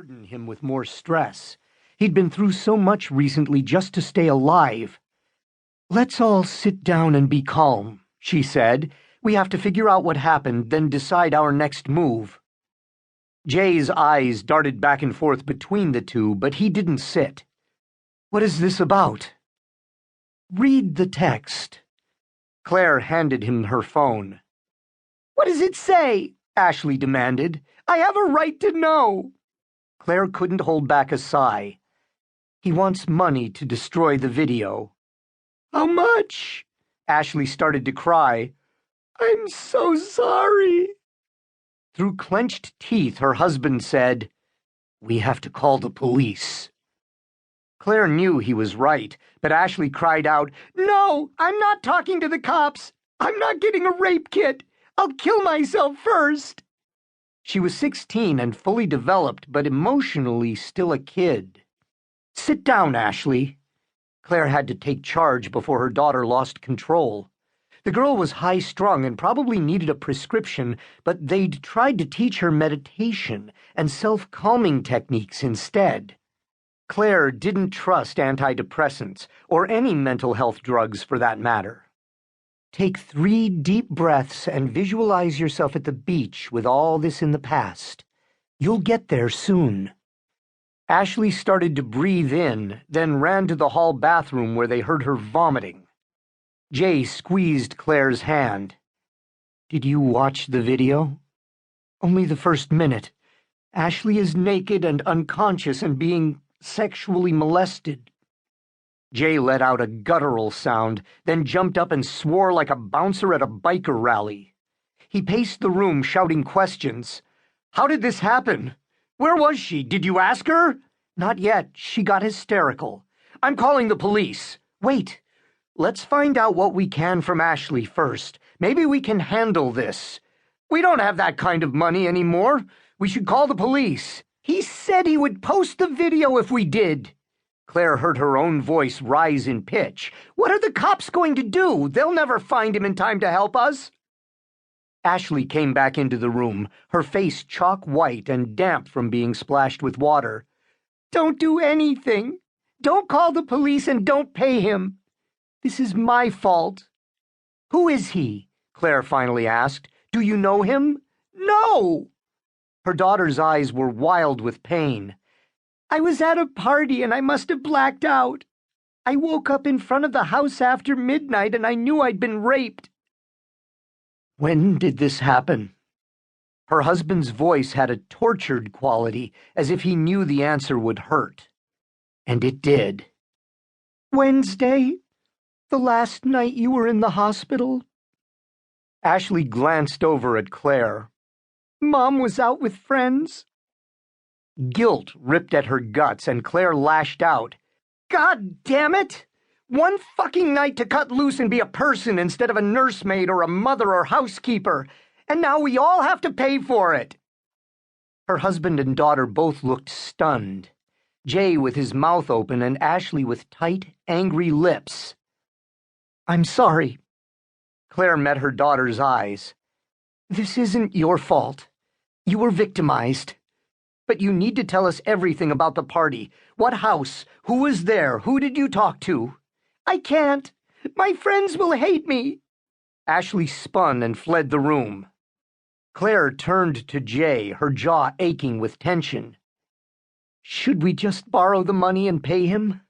burden him with more stress. He'd been through so much recently just to stay alive. "Let's all sit down and be calm," she said. "We have to figure out what happened, then decide our next move." Jay's eyes darted back and forth between the two, but he didn't sit. "What is this about?" "Read the text." Claire handed him her phone. "What does it say?" Ashley demanded. "I have a right to know." Claire couldn't hold back a sigh. "He wants money to destroy the video." "How much?" Ashley started to cry. "I'm so sorry." Through clenched teeth, her husband said, "We have to call the police." Claire knew he was right, but Ashley cried out, "No, I'm not talking to the cops. I'm not getting a rape kit. I'll kill myself first." She was 16 and fully developed, but emotionally still a kid. "Sit down, Ashley." Claire had to take charge before her daughter lost control. The girl was high-strung and probably needed a prescription, but they'd tried to teach her meditation and self-calming techniques instead. Claire didn't trust antidepressants, or any mental health drugs for that matter. "Take 3 deep breaths and visualize yourself at the beach with all this in the past. You'll get there soon." Ashley started to breathe in, then ran to the hall bathroom where they heard her vomiting. Jay squeezed Claire's hand. "Did you watch the video?" "Only the first minute. Ashley is naked and unconscious and being sexually molested." Jay let out a guttural sound, then jumped up and swore like a bouncer at a biker rally. He paced the room, shouting questions. "How did this happen? Where was she? Did you ask her?" "Not yet. She got hysterical." "I'm calling the police." "Wait. Let's find out what we can from Ashley first. Maybe we can handle this." "We don't have that kind of money anymore. We should call the police." "He said he would post the video if we did." Claire heard her own voice rise in pitch. "What are the cops going to do? They'll never find him in time to help us." Ashley came back into the room, her face chalk white and damp from being splashed with water. "Don't do anything. Don't call the police and don't pay him. This is my fault." "Who is he?" Claire finally asked. "Do you know him?" "No!" Her daughter's eyes were wild with pain. "I was at a party and I must have blacked out. I woke up in front of the house after midnight and I knew I'd been raped." "When did this happen?" Her husband's voice had a tortured quality, as if he knew the answer would hurt. And it did. "Wednesday, the last night you were in the hospital." Ashley glanced over at Claire. "Mom was out with friends." Guilt ripped at her guts, and Claire lashed out. "God damn it! One fucking night to cut loose and be a person instead of a nursemaid or a mother or housekeeper, and now we all have to pay for it." Her husband and daughter both looked stunned. Jay with his mouth open and Ashley with tight, angry lips. "I'm sorry." Claire met her daughter's eyes. "This isn't your fault. You were victimized. But you need to tell us everything about the party. What house? Who was there? Who did you talk to?" "I can't. My friends will hate me." Ashley spun and fled the room. Claire turned to Jay, her jaw aching with tension. "Should we just borrow the money and pay him?"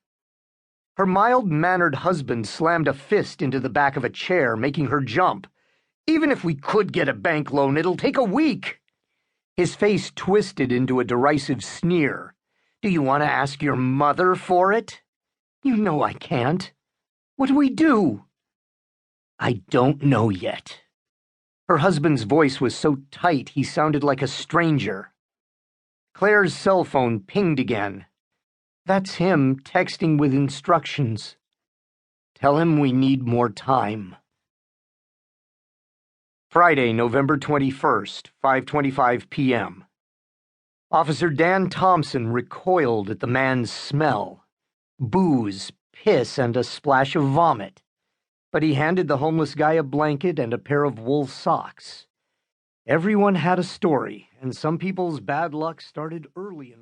Her mild-mannered husband slammed a fist into the back of a chair, making her jump. "Even if we could get a bank loan, it'll take a week." His face twisted into a derisive sneer. "Do you want to ask your mother for it?" "You know I can't. What do we do?" "I don't know yet." Her husband's voice was so tight he sounded like a stranger. Claire's cell phone pinged again. "That's him texting with instructions. Tell him we need more time." Friday, November 21st, 5:25 p.m. Officer Dan Thompson recoiled at the man's smell. Booze, piss, and a splash of vomit. But he handed the homeless guy a blanket and a pair of wool socks. Everyone had a story, and some people's bad luck started early in